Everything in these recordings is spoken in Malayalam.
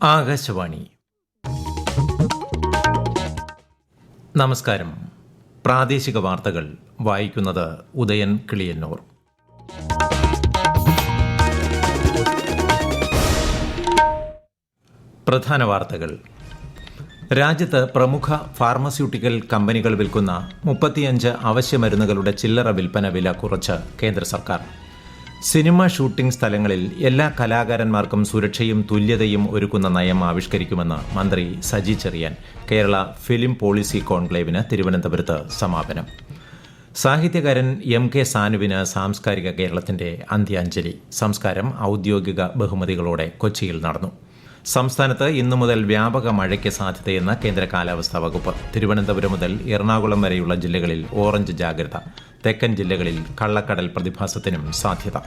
ആകാശവാണി. നമസ്കാരം. പ്രാദേശിക വാർത്തകൾ വായിക്കുന്നത് ഉദയൻ കിളിയന്നൂർ. പ്രധാന വാർത്തകൾ. രാജ്യത്ത് പ്രമുഖ ഫാർമസ്യൂട്ടിക്കൽ കമ്പനികൾ വിൽക്കുന്ന 35 അവശ്യമരുന്നുകളുടെ ചില്ലറ വിൽപ്പന വില കുറച്ച് കേന്ദ്ര സർക്കാർ. സിനിമ ഷൂട്ടിംഗ് സ്ഥലങ്ങളിൽ എല്ലാ കലാകാരന്മാർക്കും സുരക്ഷയും തുല്യതയും ഒരുക്കുന്ന നയം ആവിഷ്കരിക്കുമെന്ന് മന്ത്രി സജി ചെറിയാൻ. കേരള ഫിലിം പോളിസി കോൺക്ലേവിന് തിരുവനന്തപുരത്ത് സമാപനം. സാഹിത്യകാരൻ MK സാനുവിന് സാംസ്കാരിക കേരളത്തിന്റെ അന്ത്യാഞ്ജലി. സംസ്കാരം ഔദ്യോഗിക ബഹുമതികളോടെ കൊച്ചിയിൽ നടന്നു. സംസ്ഥാനത്ത് ഇന്നു മുതൽ വ്യാപക മഴയ്ക്ക് സാധ്യതയെന്ന് കേന്ദ്ര കാലാവസ്ഥാ വകുപ്പ്. തിരുവനന്തപുരം മുതൽ എറണാകുളം വരെയുള്ള ജില്ലകളിൽ ഓറഞ്ച് ജാഗ്രത. തെക്കൻ ജില്ലകളിൽ കള്ളക്കടൽ പ്രതിഭാസത്തിനും സാധ്യത.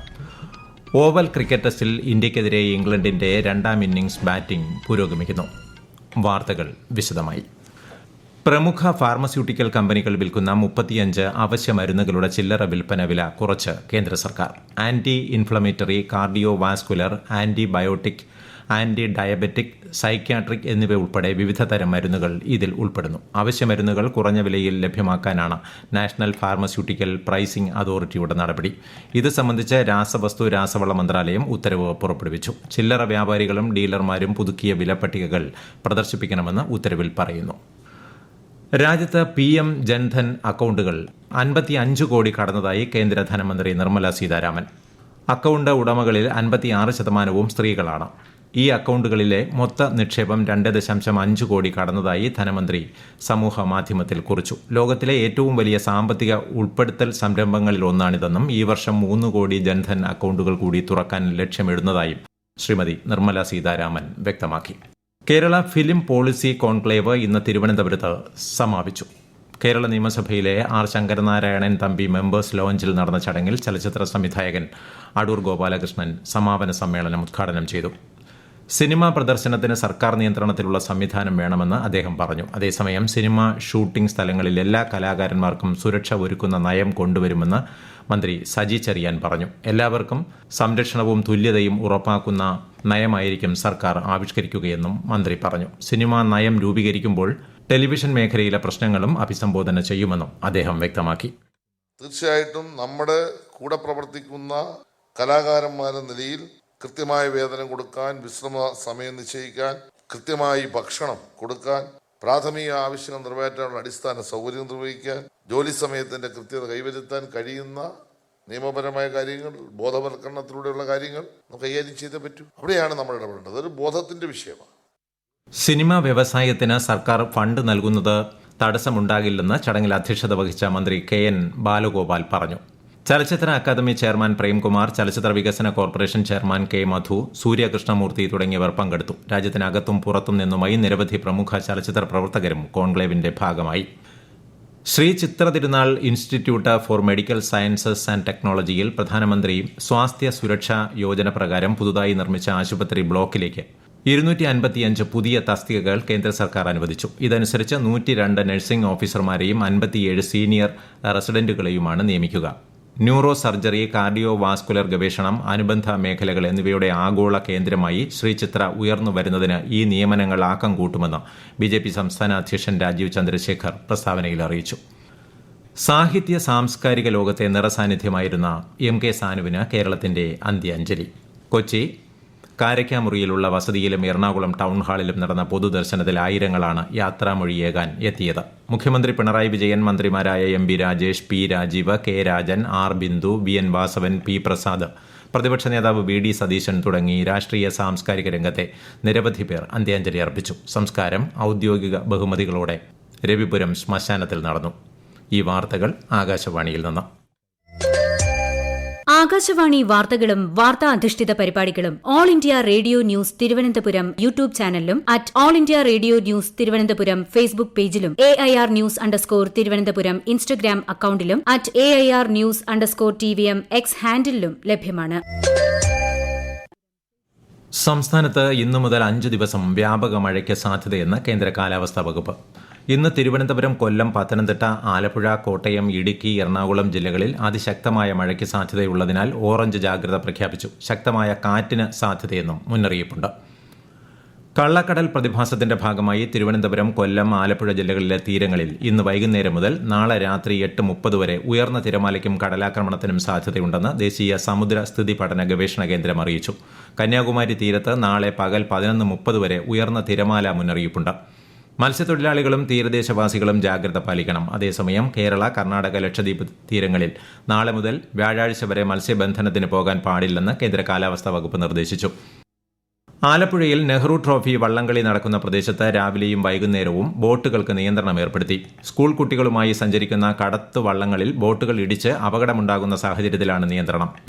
ഓവൽ ക്രിക്കറ്റ് ടെസ്റ്റിൽ ഇന്ത്യക്കെതിരെ ഇംഗ്ലണ്ടിന്റെ രണ്ടാം ഇന്നിംഗ്സ് ബാറ്റിംഗ് പുരോഗമിക്കുന്നു. വാർത്തകൾ വിശദമായി. പ്രമുഖ ഫാർമസ്യൂട്ടിക്കൽ കമ്പനികൾ വിൽക്കുന്ന 35 അവശ്യ മരുന്നുകളുടെ ചില്ലറ വിൽപ്പന വില കുറച്ച് കേന്ദ്ര സർക്കാർ. Anti inflammatory, cardiovascular, antibiotic, anti diabetic, psychiatric എന്നിവ ഉൾപ്പെടെ വിവിധ തരം മരുന്നുകൾ ഇതിൽ ഉൾപ്പെടുന്നു. അവശ്യമരുന്നുകൾ കുറഞ്ഞ വിലയിൽ ലഭ്യമാക്കാനാണ് നാഷണൽ ഫാർമസ്യൂട്ടിക്കൽ പ്രൈസിംഗ് അതോറിറ്റിയുടെ നടപടി. ഇത് സംബന്ധിച്ച് രാസവള മന്ത്രാലയം ഉത്തരവ് പുറപ്പെടുവിച്ചു. ചില്ലറ വ്യാപാരികളും ഡീലർമാരും പുതുക്കിയ വിലപ്പട്ടികകൾ പ്രദർശിപ്പിക്കണമെന്ന് ഉത്തരവിൽ പറയുന്നു. രാജ്യത്ത് PM ജൻധൻ അക്കൗണ്ടുകൾ 55 കോടി കടന്നതായി കേന്ദ്ര ധനമന്ത്രി നിർമ്മല സീതാരാമൻ. അക്കൗണ്ട് ഉടമകളിൽ 56% സ്ത്രീകളാണ്. ഈ അക്കൗണ്ടുകളിലെ മൊത്ത നിക്ഷേപം 2.5 കോടി കടന്നതായി ധനമന്ത്രി സമൂഹ മാധ്യമത്തിൽ കുറിച്ചു. ലോകത്തിലെ ഏറ്റവും വലിയ സാമ്പത്തിക ഉൾപ്പെടുത്തൽ സംരംഭങ്ങളിൽ ഒന്നാണിതെന്നും ഈ വർഷം 3 കോടി ജൻധൻ അക്കൗണ്ടുകൾ കൂടി തുറക്കാൻ ലക്ഷ്യമിടുന്നതായും ശ്രീമതി നിർമ്മല സീതാരാമൻ വ്യക്തമാക്കി. കേരള ഫിലിം പോളിസി കോൺക്ലേവ് ഇന്ന് തിരുവനന്തപുരത്ത് സമാപിച്ചു. കേരള നിയമസഭയിലെ R ശങ്കരനാരായണൻ തമ്പി മെമ്പേഴ്സ് ലോഞ്ചിൽ നടന്ന ചടങ്ങിൽ ചലച്ചിത്ര സംവിധായകൻ അടൂർ ഗോപാലകൃഷ്ണൻ സമാപന സമ്മേളനം ഉദ്ഘാടനം ചെയ്തു. സിനിമാ പ്രദർശനത്തിന് സർക്കാർ നിയന്ത്രണത്തിലുള്ള സംവിധാനം വേണമെന്ന് അദ്ദേഹം പറഞ്ഞു. അതേസമയം സിനിമ ഷൂട്ടിംഗ് സ്ഥലങ്ങളിൽ എല്ലാ കലാകാരന്മാർക്കും സുരക്ഷ ഒരുക്കുന്ന നയം കൊണ്ടുവരുമെന്ന് മന്ത്രി സജി ചെറിയാൻ പറഞ്ഞു. എല്ലാവർക്കും സംരക്ഷണവും തുല്യതയും ഉറപ്പാക്കുന്ന നയമായിരിക്കും സർക്കാർ ആവിഷ്കരിക്കുകയെന്നും മന്ത്രി പറഞ്ഞു. സിനിമാ നയം രൂപീകരിക്കുമ്പോൾ ടെലിവിഷൻ മേഖലയിലെ പ്രശ്നങ്ങളും അഭിസംബോധന ചെയ്യുമെന്നും അദ്ദേഹം വ്യക്തമാക്കി. തീർച്ചയായിട്ടും നമ്മുടെ കൂടെ പ്രവർത്തിക്കുന്ന കലാകാരന്മാരുടെ നിലയിൽ കൃത്യമായ വേതനം കൊടുക്കാൻ, വിശ്രമ സമയം നിശ്ചയിക്കാൻ, കൃത്യമായി ഭക്ഷണം കൊടുക്കാൻ, പ്രാഥമിക ആവശ്യങ്ങൾ നിറവേറ്റാനുള്ള അടിസ്ഥാന സൗകര്യം നിർവഹിക്കാൻ, ജോലി സമയത്തിന്റെ കൃത്യത കൈവരുത്താൻ കഴിയുന്ന നിയമപരമായ കാര്യങ്ങൾ, ബോധവൽക്കരണത്തിലൂടെയുള്ള കാര്യങ്ങൾ നമുക്ക് കൈകാര്യം ചെയ്തേ പറ്റൂ. അവിടെയാണ് നമ്മൾ ഇടപെടേണ്ടത്. അതൊരു ബോധത്തിന്റെ വിഷയമാണ്. സിനിമാ വ്യവസായത്തിന് സർക്കാർ ഫണ്ട് നൽകുന്നത് തടസ്സമുണ്ടാകില്ലെന്ന് ചടങ്ങിൽ അധ്യക്ഷത വഹിച്ച മന്ത്രി KN ബാലഗോപാൽ പറഞ്ഞു. ചലച്ചിത്ര അക്കാദമി ചെയർമാൻ പ്രേംകുമാർ, ചലച്ചിത്ര വികസന കോർപ്പറേഷൻ ചെയർമാൻ K മധു, സൂര്യകൃഷ്ണമൂർത്തി തുടങ്ങിയവർ പങ്കെടുത്തു. രാജ്യത്തിനകത്തും പുറത്തും നിന്നുമായി നിരവധി പ്രമുഖ ചലച്ചിത്ര പ്രവർത്തകരും കോൺക്ലേവിന്റെ ഭാഗമായി. ശ്രീ ചിത്ര തിരുനാൾ institute four medical sciences and ടെക്നോളജിയിൽ പ്രധാനമന്ത്രി സ്വാസ്ഥ്യ സുരക്ഷാ യോജന പ്രകാരം പുതുതായി നിർമ്മിച്ച ആശുപത്രി ബ്ലോക്കിലേക്ക് 255 പുതിയ തസ്തികകൾ കേന്ദ്ര സർക്കാർ അനുവദിച്ചു. ഇതനുസരിച്ച് 102 നഴ്സിംഗ് ഓഫീസർമാരെയും 57 സീനിയർ റെസിഡന്റുകളെയുമാണ് നിയമിക്കുക. ന്യൂറോ സർജറി, കാർഡിയോ വാസ്കുലർ ഗവേഷണം, അനുബന്ധ മേഖലകൾ എന്നിവയുടെ ആഗോള കേന്ദ്രമായി ശ്രീചിത്ര ഉയർന്നു വരുന്നതിന് ഈ നിയമനങ്ങൾ ആക്കം കൂട്ടുമെന്ന് BJP സംസ്ഥാന അധ്യക്ഷൻ രാജീവ് ചന്ദ്രശേഖർ പ്രസ്താവനയിൽ അറിയിച്ചു. സാഹിത്യ സാംസ്കാരിക ലോകത്തെ നിറസാന്നിധ്യമായിരുന്ന MK സാനുവിന് കേരളത്തിന്റെ അന്ത്യാഞ്ജലി. കൊച്ചി കാരയ്ക്കാമുറിയിലുള്ള വസതിയിലും എറണാകുളം ടൗൺ ഹാളിലും നടന്ന പൊതുദർശനത്തിൽ ആയിരങ്ങളാണ് യാത്രാമൊഴിയേകാൻ എത്തിയത്. മുഖ്യമന്ത്രി പിണറായി വിജയൻ, മന്ത്രിമാരായ MB Rajesh, P Rajeev, K Rajan, R Bindu, BN Vasavan, P Prasad, പ്രതിപക്ഷ നേതാവ് VD സതീശൻ തുടങ്ങി രാഷ്ട്രീയ സാംസ്കാരിക രംഗത്തെ നിരവധി പേർ അന്ത്യാഞ്ജലി അർപ്പിച്ചു. സംസ്കാരം ഔദ്യോഗിക ബഹുമതികളോടെ രവിപുരം ശ്മശാനത്തിൽ നടന്നു. ഈ വാർത്തകൾ ആകാശവാണിയിൽ നിന്ന്. ആകാശവാണി വാർത്തകളും വാർത്താ അധിഷ്ഠിത പരിപാടികളും all India radio news Thiruvananthapuram YouTube ചാനലിലും @all India radio news Thiruvananthapuram Facebook പേജിലും AIR _ തിരുവനന്തപുരം ഇൻസ്റ്റഗ്രാം അക്കൌണ്ടിലും @AIR News _ TVM X ഹാൻഡിലും ലഭ്യമാണ്. സംസ്ഥാനത്ത് ഇന്നു മുതൽ 5 ദിവസം വ്യാപക മഴയ്ക്ക് സാധ്യതയെന്ന് കേന്ദ്ര കാലാവസ്ഥാ വകുപ്പ്. ഇന്ന് തിരുവനന്തപുരം, കൊല്ലം, പത്തനംതിട്ട, ആലപ്പുഴ, കോട്ടയം, ഇടുക്കി, എറണാകുളം ജില്ലകളിൽ അതിശക്തമായ മഴയ്ക്ക് സാധ്യതയുള്ളതിനാൽ ഓറഞ്ച് ജാഗ്രത പ്രഖ്യാപിച്ചു. ശക്തമായ കാറ്റിന് സാധ്യതയെന്നും മുന്നറിയിപ്പുണ്ട്. കള്ളക്കടൽ പ്രതിഭാസത്തിന്റെ ഭാഗമായി തിരുവനന്തപുരം, കൊല്ലം, ആലപ്പുഴ ജില്ലകളിലെ തീരങ്ങളിൽ ഇന്ന് വൈകുന്നേരം മുതൽ നാളെ രാത്രി 8:30 വരെ ഉയർന്ന തിരമാലയ്ക്കും കടലാക്രമണത്തിനും സാധ്യതയുണ്ടെന്ന് ദേശീയ സമുദ്ര സ്ഥിതി പഠന ഗവേഷണ കേന്ദ്രം അറിയിച്ചു. കന്യാകുമാരി തീരത്ത് നാളെ പകൽ 11:30 വരെ ഉയർന്ന തിരമാല മുന്നറിയിപ്പുണ്ട്. മത്സ്യത്തൊഴിലാളികളും തീരദേശവാസികളും ജാഗ്രത പാലിക്കണം. അതേസമയം കേരള, കർണാടക, ലക്ഷദ്വീപ് തീരങ്ങളിൽ നാളെ മുതൽ വ്യാഴാഴ്ച വരെ മത്സ്യബന്ധനത്തിന് പോകാൻ പാടില്ലെന്ന് കേന്ദ്ര കാലാവസ്ഥാ വകുപ്പ് നിർദ്ദേശിച്ചു. ആലപ്പുഴയിൽ നെഹ്റു ട്രോഫി വള്ളംകളി നടക്കുന്ന പ്രദേശത്ത് രാവിലെയും വൈകുന്നേരവും ബോട്ടുകൾക്ക് നിയന്ത്രണം ഏർപ്പെടുത്തി. സ്കൂൾ കുട്ടികളുമായി സഞ്ചരിക്കുന്ന കടത്തു വള്ളങ്ങളിൽ ബോട്ടുകൾ ഇടിച്ച് അപകടമുണ്ടാകുന്ന സാഹചര്യത്തിലാണ്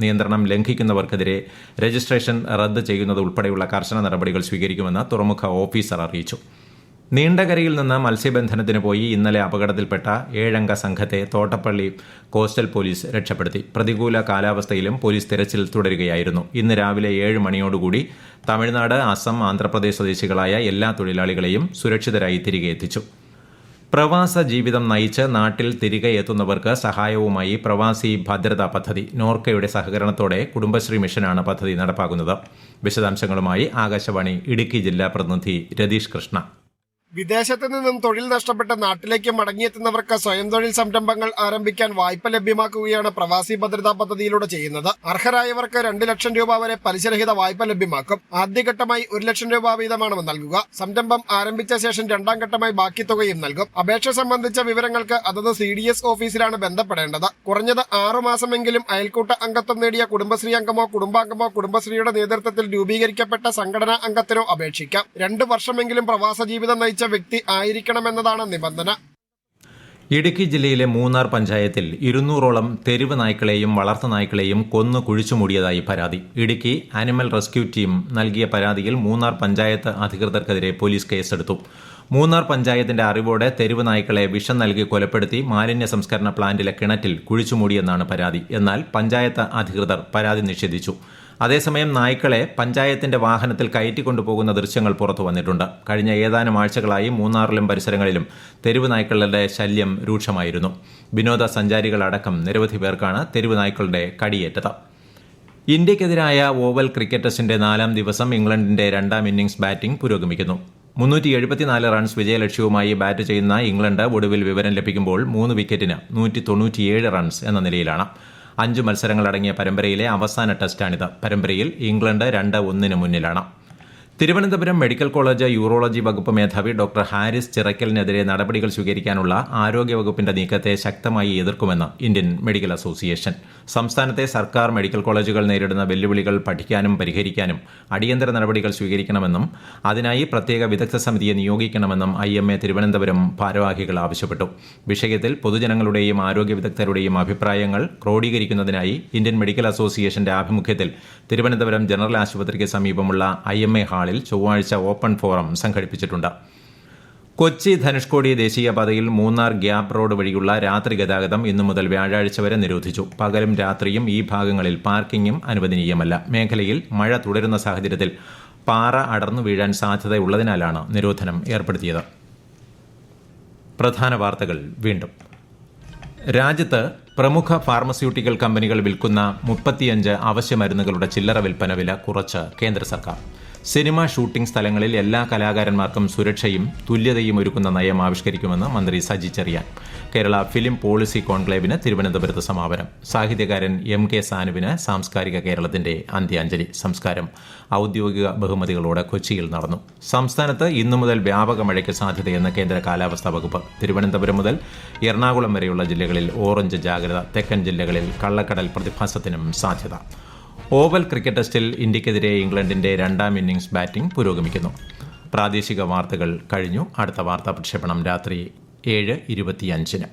നിയന്ത്രണം ലംഘിക്കുന്നവർക്കെതിരെ രജിസ്ട്രേഷൻ റദ്ദ് ചെയ്യുന്നത് ഉൾപ്പെടെയുള്ള കർശന നടപടികൾ സ്വീകരിക്കുമെന്ന് തുറമുഖ ഓഫീസർ അറിയിച്ചു. നീണ്ടകരയിൽ നിന്ന് മത്സ്യബന്ധനത്തിന് പോയി ഇന്നലെ അപകടത്തിൽപ്പെട്ട 7-അംഗ സംഘത്തെ തോട്ടപ്പള്ളി കോസ്റ്റൽ പോലീസ് രക്ഷപ്പെടുത്തി. പ്രതികൂല കാലാവസ്ഥയിലും പോലീസ് തെരച്ചിൽ തുടരുകയായിരുന്നു. ഇന്ന് രാവിലെ 7 മണിയോടുകൂടി തമിഴ്നാട്, അസം, ആന്ധ്രാപ്രദേശ് സ്വദേശികളായ എല്ലാ തൊഴിലാളികളെയും സുരക്ഷിതരായി തിരികെ എത്തിച്ചു. പ്രവാസ ജീവിതം നയിച്ച് നാട്ടിൽ തിരികെ എത്തുന്നവർക്ക് സഹായവുമായി പ്രവാസി ഭദ്രതാ പദ്ധതി. നോർക്കയുടെ സഹകരണത്തോടെ കുടുംബശ്രീ മിഷനാണ് പദ്ധതി നടപ്പാക്കുന്നത്. വിശദാംശങ്ങളുമായി ആകാശവാണി ഇടുക്കി ജില്ലാ പ്രതിനിധി രതീഷ് കൃഷ്ണ. വിദേശത്ത് നിന്നും തൊഴിൽ നഷ്ടപ്പെട്ട് നാട്ടിലേക്ക് മടങ്ങിയെത്തുന്നവർക്ക് സ്വയം തൊഴിൽ സംരംഭങ്ങൾ ആരംഭിക്കാൻ വായ്പ ലഭ്യമാക്കുകയാണ് പ്രവാസി ഭദ്രതാ പദ്ധതിയിലൂടെ ചെയ്യുന്നത്. അർഹരായവർക്ക് 2 ലക്ഷം രൂപ വരെ പലിശരഹിത വായ്പ ലഭ്യമാക്കും. ആദ്യഘട്ടമായി 1 ലക്ഷം രൂപ വീതമാണ് നൽകുക. സംരംഭം ആരംഭിച്ച ശേഷം 2ാം ഘട്ടമായി ബാക്കി തുകയും നൽകും. അപേക്ഷ സംബന്ധിച്ച വിവരങ്ങൾക്ക് അതത് CDS ഓഫീസിലാണ് ബന്ധപ്പെടേണ്ടത്. കുറഞ്ഞത് 6 മാസമെങ്കിലും അയൽക്കൂട്ട അംഗത്വം നേടിയ കുടുംബശ്രീ അംഗമോ കുടുംബാംഗമോ കുടുംബശ്രീയുടെ നേതൃത്വത്തിൽ രൂപീകരിക്കപ്പെട്ട സംഘടനാ അംഗത്തിനോ അപേക്ഷിക്കാം. 2 വർഷമെങ്കിലും പ്രവാസ ജീവിതം നയിച്ച വ്യക്തി ആയിരിക്കണമെന്നതാണ് നിബന്ധന. ഇടുക്കി ജില്ലയിലെ മൂന്നാർ പഞ്ചായത്തിൽ 200ഓളം തെരുവ് നായ്ക്കളെയും വളർത്തുനായ്ക്കളെയും കൊന്നു കുഴിച്ചുമൂടിയതായി പരാതി. ഇടുക്കി ആനിമൽ റെസ്ക്യൂ ടീം നൽകിയ പരാതിയിൽ മൂന്നാർ പഞ്ചായത്ത് അധികൃതർക്കെതിരെ പോലീസ് കേസെടുത്തു. മൂന്നാർ പഞ്ചായത്തിന്റെ അറിവോടെ തെരുവ് നായ്ക്കളെ വിഷം നൽകി കൊലപ്പെടുത്തി മാലിന്യ സംസ്കരണ പ്ലാന്റിലെ കിണറ്റിൽ കുഴിച്ചുമൂടിയെന്നാണ് പരാതി. എന്നാൽ പഞ്ചായത്ത് അധികൃതർ പരാതി നിഷേധിച്ചു. അതേസമയം നായ്ക്കളെ പഞ്ചായത്തിന്റെ വാഹനത്തിൽ കയറ്റിക്കൊണ്ടുപോകുന്ന ദൃശ്യങ്ങൾ പുറത്തു വന്നിട്ടുണ്ട്. കഴിഞ്ഞ ഏതാനും ആഴ്ചകളായി മൂന്നാറിലും പരിസരങ്ങളിലും തെരുവ് നായ്ക്കളുടെ ശല്യം രൂക്ഷമായിരുന്നു. വിനോദസഞ്ചാരികളടക്കം നിരവധി പേർക്കാണ് തെരുവ് നായ്ക്കളുടെ കടിയേറ്റത്. ഇന്ത്യക്കെതിരായ ഓവൽ ക്രിക്കറ്റ് ടെസ്റ്റിന്റെ 4ാം ദിവസം ഇംഗ്ലണ്ടിന്റെ 2ാം ഇന്നിംഗ്സ് ബാറ്റിംഗ് പുരോഗമിക്കുന്നു. 374 റൺസ് വിജയലക്ഷ്യവുമായി ബാറ്റ് ചെയ്യുന്ന ഇംഗ്ലണ്ട് ഒടുവിൽ വിവരം ലഭിക്കുമ്പോൾ 3 വിക്കറ്റിന് 197 റൺസ് എന്ന നിലയിലാണ്. 5 മത്സരങ്ങളടങ്ങിയ പരമ്പരയിലെ അവസാന ടെസ്റ്റാണിത്. പരമ്പരയിൽ ഇംഗ്ലണ്ട് 2-1 മുന്നിലാണ്. തിരുവനന്തപുരം മെഡിക്കൽ കോളേജ് യൂറോളജി വകുപ്പ് മേധാവി ഡോക്ടർ ഹാരിസ് ചിറക്കലിനെതിരെ നടപടികൾ സ്വീകരിക്കാനുള്ള ആരോഗ്യവകുപ്പിന്റെ നീക്കത്തെ ശക്തമായി എതിർക്കുമെന്ന് ഇന്ത്യൻ മെഡിക്കൽ അസോസിയേഷൻ. സംസ്ഥാനത്തെ സർക്കാർ മെഡിക്കൽ കോളേജുകൾ നേരിടുന്ന വെല്ലുവിളികൾ പഠിക്കാനും പരിഹരിക്കാനും അടിയന്തര നടപടികൾ സ്വീകരിക്കണമെന്നും അതിനായി പ്രത്യേക വിദഗ്ധ സമിതിയെ നിയോഗിക്കണമെന്നും IMA തിരുവനന്തപുരം ഭാരവാഹികൾ ആവശ്യപ്പെട്ടു. വിഷയത്തിൽ പൊതുജനങ്ങളുടെയും ആരോഗ്യ വിദഗ്ധരുടെയും അഭിപ്രായങ്ങൾ ക്രോഡീകരിക്കുന്നതിനായി ഇന്ത്യൻ മെഡിക്കൽ അസോസിയേഷന്റെ ആഭിമുഖ്യത്തിൽ തിരുവനന്തപുരം ജനറൽ ആശുപത്രിക്ക് സമീപമുള്ള IMA ഹാളിൽ ചൊവ്വാഴ്ച ഓപ്പൺ ഫോറം സംഘടിപ്പിച്ചിട്ടുണ്ട്. കൊച്ചി ധനുഷ്കോടി ദേശീയപാതയിൽ മൂന്നാർ ഗ്യാപ് റോഡ് വഴിയുള്ള രാത്രി ഗതാഗതം ഇന്നു മുതൽ വ്യാഴാഴ്ച വരെ നിരോധിച്ചു. പകലും രാത്രിയും ഈ ഭാഗങ്ങളിൽ പാർക്കിംഗും അനുവദനീയമല്ല. മേഖലയിൽ മഴ തുടരുന്ന സാഹചര്യത്തിൽ പാറ അടർന്നു വീഴാൻ സാധ്യതയുള്ളതിനാലാണ് നിരോധനം ഏർപ്പെടുത്തിയത്. പ്രധാന വാർത്തകൾ വീണ്ടും. രാജ്യത്ത് പ്രമുഖ ഫാർമസ്യൂട്ടിക്കൽ കമ്പനികൾ വിൽക്കുന്ന 35 അവശ്യ മരുന്നുകളുടെ ചില്ലറ വിൽപ്പന വില കുറച്ച് കേന്ദ്ര സർക്കാർ. സിനിമ ഷൂട്ടിംഗ് സ്ഥലങ്ങളിൽ എല്ലാ കലാകാരന്മാർക്കും സുരക്ഷയും തുല്യതയും ഒരുക്കുന്ന നയം ആവിഷ്കരിക്കുമെന്ന് മന്ത്രി സജി ചെറിയാൻ. കേരള ഫിലിം പോളിസി കോൺക്ലേവിന് തിരുവനന്തപുരത്ത് സമാപനം. സാഹിത്യകാരൻ MK സാനുവിന് സാംസ്കാരിക കേരളത്തിന്റെ അന്ത്യാഞ്ജലി. സംസ്കാരം ഔദ്യോഗിക ബഹുമതികളോടെ കൊച്ചിയിൽ നടന്നു. സംസ്ഥാനത്ത് ഇന്നു മുതൽ വ്യാപക മഴയ്ക്ക് സാധ്യതയെന്ന് കേന്ദ്ര കാലാവസ്ഥാ വകുപ്പ്. തിരുവനന്തപുരം മുതൽ എറണാകുളം വരെയുള്ള ജില്ലകളിൽ ഓറഞ്ച് ജാഗ്രത. തെക്കൻ ജില്ലകളിൽ കള്ളക്കടൽ പ്രതിഭാസത്തിനും സാധ്യത. ഓവൽ ക്രിക്കറ്റ് ടെസ്റ്റിൽ ഇന്ത്യക്കെതിരെ ഇംഗ്ലണ്ടിന്റെ 2ാം ഇന്നിംഗ്സ് ബാറ്റിംഗ് പുരോഗമിക്കുന്നു. പ്രാദേശിക വാർത്തകൾ കഴിഞ്ഞു. അടുത്ത വാർത്താ പ്രക്ഷേപണം രാത്രി 7:25.